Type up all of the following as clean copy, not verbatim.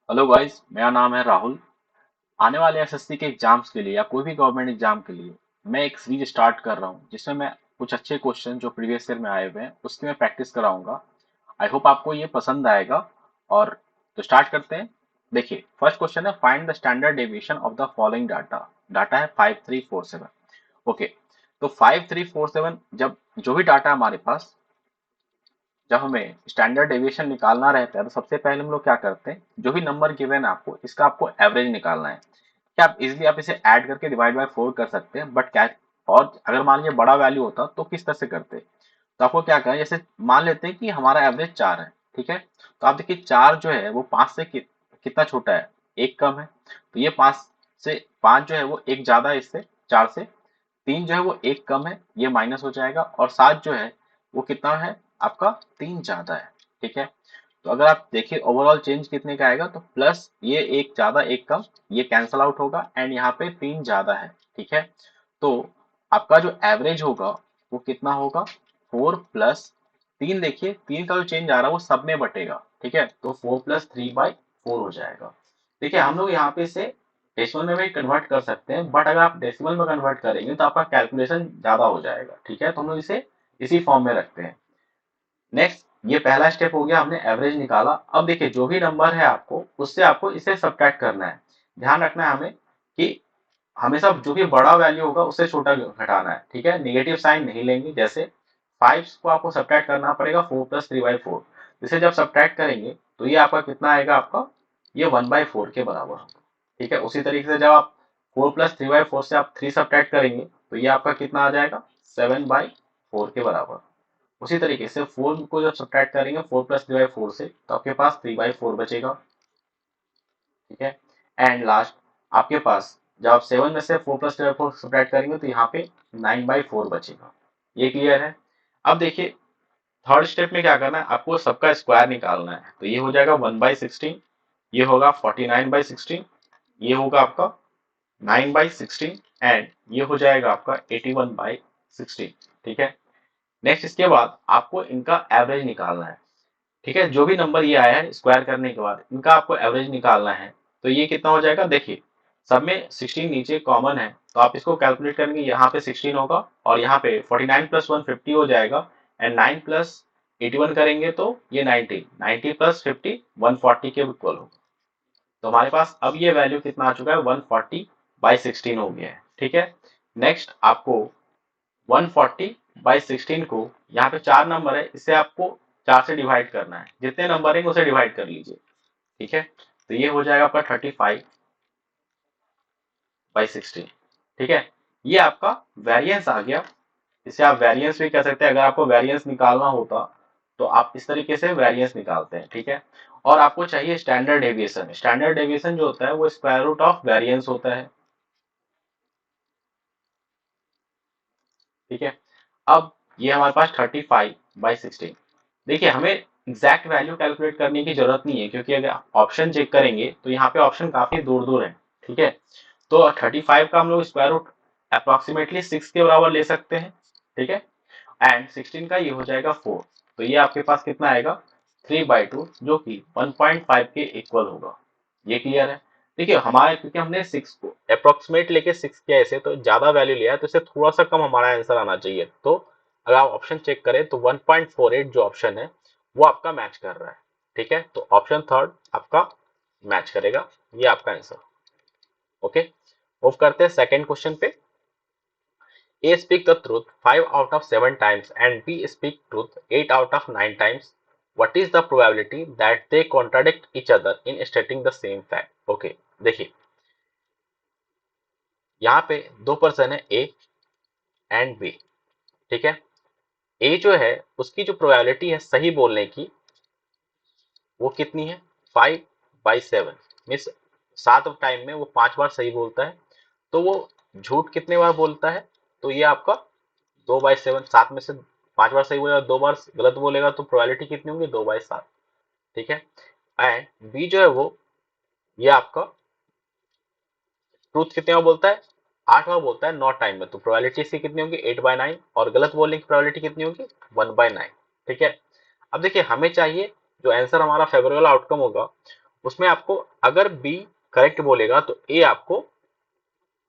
Hello guys, मेरा नाम है राहुल। आने वाले एसएससी के एग्जाम्स के लिए या कोई भी गवर्नमेंट एग्जाम के लिए मैं एक सीरीज स्टार्ट कर रहा हूँ जिसमें मैं कुछ अच्छे क्वेश्चन जो प्रीवियस ईयर में आए हुए हैं उसकी मैं प्रैक्टिस कराऊंगा। आई होप आपको ये पसंद आएगा। और तो स्टार्ट करते हैं। देखिए, फर्स्ट क्वेश्चन है, find the standard deviation of the following data. Data है 5347। ओके, तो 5347 जब जो भी डाटा हमारे पास, जब हमें स्टैंडर्ड डेविएशन निकालना रहता है तो सबसे पहले हम लोग क्या करते हैं, जो भी नंबर गिवन है आपको इसका आपको एवरेज निकालना है। क्या आप इजिली आप इसे ऐड करके डिवाइड बाय 4 कर सकते हैं, बट क्या, और अगर मान लीजिए बड़ा वैल्यू होता तो किस तरह से करते। तो आपको क्या करें, जैसे मान लेते हैं कि हमारा एवरेज 4 है, ठीक है। तो आप देखिए 4 जो है वो 5 से कितना छोटा है, एक कम है। तो ये 5 से 5 जो है वो एक ज्यादा है इससे, 4 से। 3 जो है वो एक कम है, ये माइनस हो जाएगा। और 7 जो है वो कितना है आपका, 3 ज्यादा है, ठीक है। तो अगर आप देखिए ओवरऑल चेंज कितने का आएगा, तो प्लस ये एक ज्यादा एक कम, ये कैंसल आउट होगा एंड यहाँ पे 3 ज्यादा है, ठीक है। तो आपका जो एवरेज होगा वो कितना होगा, 4 प्लस 3। देखिए 3 का जो चेंज आ रहा है वो सब में बटेगा, ठीक है। तो 4 प्लस 3/4 हो जाएगा। देखिए हम लोग यहाँ पे इसे डेसिमल में भी कन्वर्ट कर सकते हैं, बट अगर आप डेसिमल में कन्वर्ट करेंगे तो आपका कैलकुलेशन ज्यादा हो जाएगा, ठीक है। तो हम लोग इसे इसी फॉर्म में रखते हैं। नेक्स्ट, ये पहला स्टेप हो गया, हमने एवरेज निकाला। अब देखिए जो भी नंबर है आपको उससे आपको इसे सब्ट्रैक्ट करना है। ध्यान रखना है हमें कि हमेशा जो भी बड़ा वैल्यू होगा उससे छोटा घटाना है, ठीक है। निगेटिव साइन नहीं लेंगे। जैसे 5 को आपको सब्ट्रैक्ट करना पड़ेगा 4 प्लस 3/4। इसे जब सब्ट्रैक्ट करेंगे तो ये आपका कितना आएगा, आपका ये 1/4 के बराबर होगा, ठीक है। उसी तरीके से जब आप 4 प्लस 3/4 से आप 3 सब्ट्रैक्ट करेंगे तो ये आपका कितना आ जाएगा, 7/4 के बराबर। उसी तरीके से 4 को जब सब्ट्रैक्ट करेंगे 4 प्लस 3/4 से तो आपके पास 3/4 बचेगा, ठीक है। एंड लास्ट आपके पास जब आप 7 में से 4 प्लस 3/4 सब्ट्रैक्ट करेंगे तो यहाँ पे 9/4 बचेगा। ये क्लियर है। अब देखिए थर्ड स्टेप में क्या करना है, आपको सबका स्क्वायर निकालना है। तो ये हो जाएगा 1/16, ये होगा 49/16, ये होगा आपका 9/16 एंड ये हो जाएगा आपका 81/16, ठीक है। नेक्स्ट इसके बाद आपको इनका एवरेज निकालना है, ठीक है। जो भी नंबर ये आया है स्क्वायर करने के बाद इनका आपको एवरेज निकालना है। तो ये कितना हो जाएगा, देखिए सब में 16 नीचे कॉमन है तो आप इसको कैलकुलेट करेंगे, यहाँ पे 16 होगा और यहाँ पे 49 + 1 50 हो जाएगा। एंड 9 + 81 करेंगे तो ये 90, 90 + 50 140 के इक्वल होगा। तो हमारे पास अब ये वैल्यू कितना आ चुका है, 140/16 हो गया है, ठीक है। नेक्स्ट आपको 140/16 को, यहाँ पे 4 नंबर है, इसे आपको 4 से डिवाइड करना है। जितने नंबर है उसे डिवाइड कर लीजिए, ठीक है। तो ये हो जाएगा आपका 35/16, ठीक है। ये आपका वेरिएंस आ गया। इसे आप वेरिएंस भी कह सकते हैं। अगर आपको वेरिएंस निकालना होता तो आप इस तरीके से वेरिएंस निकालते हैं, ठीक है। और आपको चाहिए स्टैंडर्ड डेविएशन। स्टैंडर्ड डेविएशन जो होता है वो स्क्वायर रूट ऑफ वेरिएंस होता है, ठीक है। अब ये हमारे पास 35/16। देखिए हमें एग्जैक्ट वैल्यू कैलकुलेट करने की जरूरत नहीं है, क्योंकि अगर ऑप्शन चेक करेंगे तो यहाँ पे ऑप्शन काफी दूर दूर है, ठीक है। तो 35 का हम लोग स्क्वायर रूट अप्रोक्सीमेटली 6 के बराबर ले सकते हैं, ठीक है। एंड 16 का ये हो जाएगा 4। तो ये आपके पास कितना आएगा, 3/2, जो कि 1.5 के इक्वल होगा। ये क्लियर है। देखिए हमारे, क्योंकि हमने 6 को अप्रोक्सीमेट लेके 6 किया, ऐसे तो ज्यादा वैल्यू लिया है तो इससे थोड़ा सा कम हमारा आंसर आना चाहिए। तो अगर आप ऑप्शन चेक करें तो 1.48 जो ऑप्शन है वो आपका मैच कर रहा है, ठीक है। तो ऑप्शन थर्ड आपका मैच करेगा, ये आपका आंसर। ओके, मूव करते हैं सेकंड क्वेश्चन पे। A speak the truth 5 out of 7 times and B speak truth 8 out of 9 times. What is the probability that they contradict each other in stating the same fact? Okay, देखिए यहाँ पे दो person है A and B, ठीक है। A जो है उसकी जो प्रोबेबिलिटी है सही बोलने की वो कितनी है, 5/7, मीन्स 7 टाइम में वो 5 बार सही बोलता है। तो वो झूठ कितने बार बोलता है, तो ये आपका 2/7, 7 में से 5 बार सही बोलेगा, 2 बार गलत बोलेगा, तो प्रोबेबिलिटी कितनी होगी, 2/7, ठीक है। एंड बी जो है वो, ये आपका ट्रूथ कितने बार बोलता है, 8 बार बोलता है 9 टाइम में, तो प्रोबेबिलिटी इसकी कितनी होगी, 8/9, और गलत बोलने की प्रोबेबिलिटी कितनी होगी, 1/9, ठीक है। अब देखिए हमें चाहिए जो आंसर हमारा फेवरेबल आउटकम होगा उसमें आपको अगर बी करेक्ट बोलेगा तो ए आपको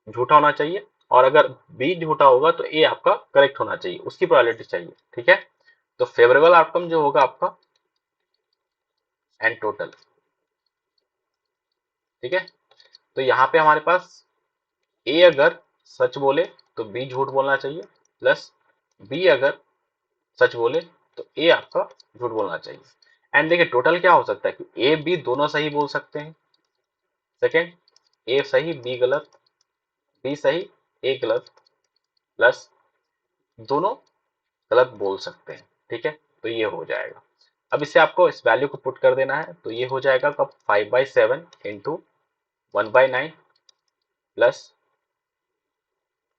झूठा होना चाहिए, और अगर बी झूठा होगा तो ए आपका करेक्ट होना चाहिए, उसकी प्रोबेबिलिटी चाहिए। ठीक है, तो फेवरेबल आउटकम जो होगा आपका एन टोटल। ठीक है, तो यहाँ पे हमारे पास ए अगर सच बोले तो बी झूठ बोलना चाहिए, प्लस बी अगर सच बोले तो ए आपका झूठ बोलना चाहिए। एंड देखिए टोटल क्या हो सकता है कि ए बी दोनों सही बोल सकते हैं। सेकेंड, ए सही बी गलत, बी सही ए गलत, प्लस दोनों गलत बोल सकते हैं। ठीक है, तो ये हो जाएगा। अब इसे आपको इस वैल्यू को पुट कर देना है, तो ये हो जाएगा कब 5/7 into 1/9 plus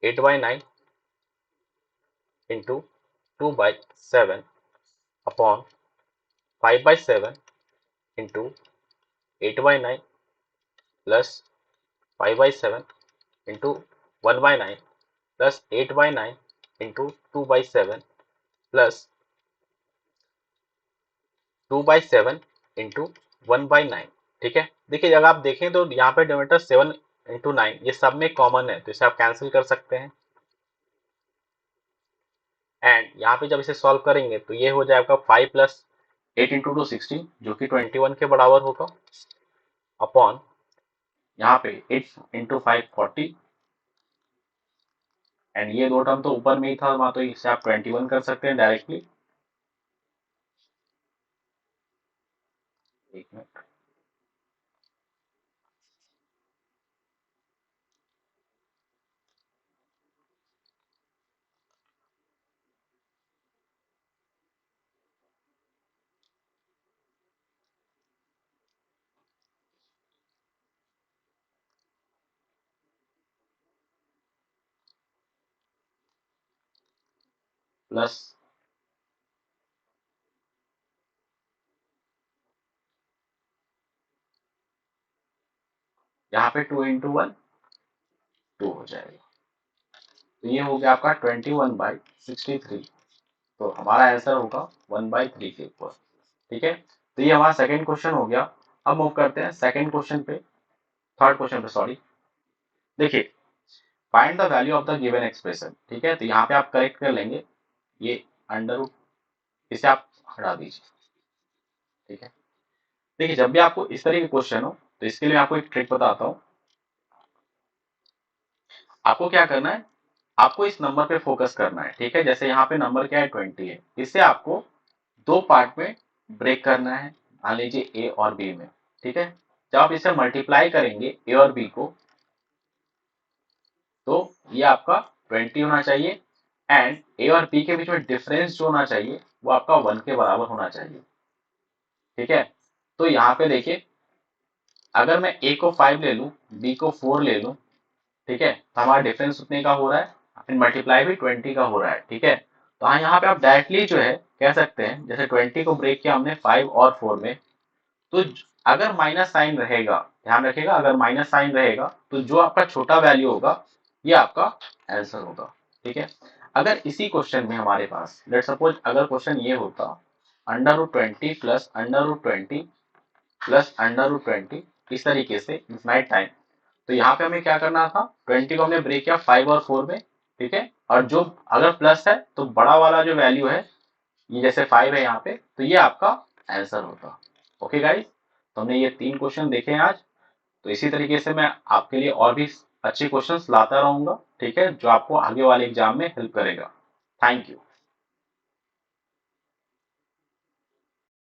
8/9 into 2/7 upon 5/7 into 8/9 plus 5/7 into 1/9 plus 8/9 into 2/7 plus 2/7 into 1/9। ठीक है, देखिए अगर आप देखें तो यहाँ पे डिनोमिनेटर 7 इंटू 9 ये सब में कॉमन है, तो इसे आप कैंसिल कर सकते हैं। एंड यहाँ पे जब इसे सॉल्व करेंगे तो ये हो जाएगा 5 प्लस 8 इंटू 2 16 जो कि 21 के बराबर होगा, अपॉन यहाँ पे 8 इंटू 5 40, एंड ये दो टर्म तो ऊपर में ही था वहां, तो इसे आप 21 कर सकते हैं डायरेक्टली। एक मिनट, प्लस यहाँ पे 2 इंटू 1 2 हो जाएगा, तो ये हो गया आपका 21/63। तो हमारा आंसर होगा 1/3 के ऊपर। ठीक है, तो ये हमारा सेकंड क्वेश्चन हो गया। अब मूव करते हैं सेकंड क्वेश्चन पे, थर्ड क्वेश्चन पे सॉरी। देखिए, find the value of the given expression. ठीक है, तो यहाँ पे आप करेक्ट कर लेंगे ये अंडर रूट, इसे आप हटा दीजिए। ठीक है, देखिए जब भी आपको इस तरह के क्वेश्चन हो तो इसके लिए आपको एक ट्रिक बताता हूँ। आपको क्या करना है, आपको इस नंबर पे फोकस करना है। ठीक है, जैसे यहाँ पे नंबर क्या है 20 है, इसे आपको दो पार्ट में ब्रेक करना है, मान लीजिए ए और बी में। ठीक है, जब आप इसे मल्टीप्लाई करेंगे ए और बी को, तो ये आपका 20 होना चाहिए, एंड ए और बी के बीच में डिफरेंस जो होना चाहिए वो आपका 1 के बराबर होना चाहिए। ठीक है, तो यहाँ पे देखिए अगर मैं ए को 5 ले लूँ, बी को 4 ले लूँ, ठीक है, तो हमारा डिफरेंस उतने का हो रहा है, फिर मल्टीप्लाई भी 20 का हो रहा है। ठीक है, तो हाँ यहाँ पे आप डायरेक्टली जो है कह सकते हैं, जैसे 20 को ब्रेक किया हमने 5 और 4 में, तो अगर माइनस साइन रहेगा, ध्यान रखिएगा अगर माइनस साइन रहेगा तो जो आपका छोटा वैल्यू होगा ये आपका आंसर होगा। ठीक है, अगर इसी क्वेश्चन में हमारे पास लेट सपोज अगर क्वेश्चन ये होता √20 प्लस √20 प्लस √20 इस तरीके से इनफाइनाइट टाइम, तो यहाँ पे हमें क्या करना था, 20 को हमने ब्रेक किया 5 और 4 में। ठीक है, और जो अगर प्लस है तो बड़ा वाला जो वैल्यू है ये जैसे 5 है यहाँ पे, तो ये आपका आंसर होगा। ओके गाइस, तो हमने ये 3 क्वेश्चन देखे हैं आज। तो इसी तरीके से मैं आपके लिए और भी अच्छे क्वेश्चंस लाता रहूंगा। ठीक है, जो आपको आगे वाले एग्जाम में हेल्प करेगा। Thank you.